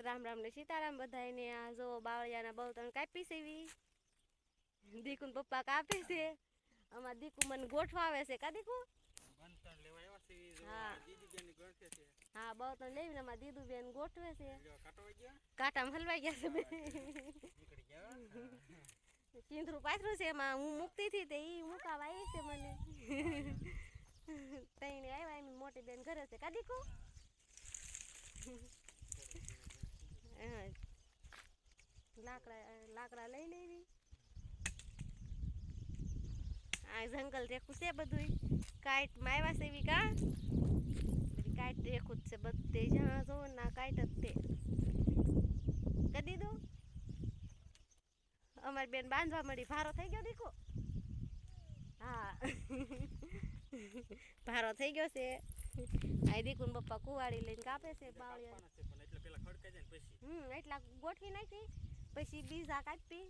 રામ રામ ને સીતારામ બધાને આ જો બાવળિયાના બહુ તણ કાપી સેવી દીકુન પપ્પા કાપે છે અમાર દીકુ મને ગોઠવાવે છે કા દીકુ બંતણ લેવા આવ્યા છે જો હા દીદી બેન ગણશે છે હા બહુ તણ લેવીને અમાર દીદુ બેન ગોઠવે છે જો કાટવા ગયા કાટામાં હલવાઈ ગયા છે બે નીકળી ગયા ચીંદરું પાથરું છે એમાં હું મૂકતી હતી તે ઈ મુકાવા આવી છે મને તઈને આવ્યા એમ મોટી બેન ઘરે છે કા દીકુ લાકડા લઈ લેવી આ જંગલ રેખું છે બધું કાઈટ માં આવ્યા છે એવી કા બધી કાઈટ રેખું જ છે બધે જ્યાં જો ના કાઈટ જ તે કદી દો અમારી બેન બાંધવા મળી ભારો થઈ ગયો દીકો હા ભારો થઈ ગયો છે આ દીકુન પપ્પા કુવાડી લઈને કાપે છે બાવળિયા પણ એટલે પેલા ખડકાઈ જાય ને પછી એટલા ગોઠવી નાખી પછી બીજા કાપી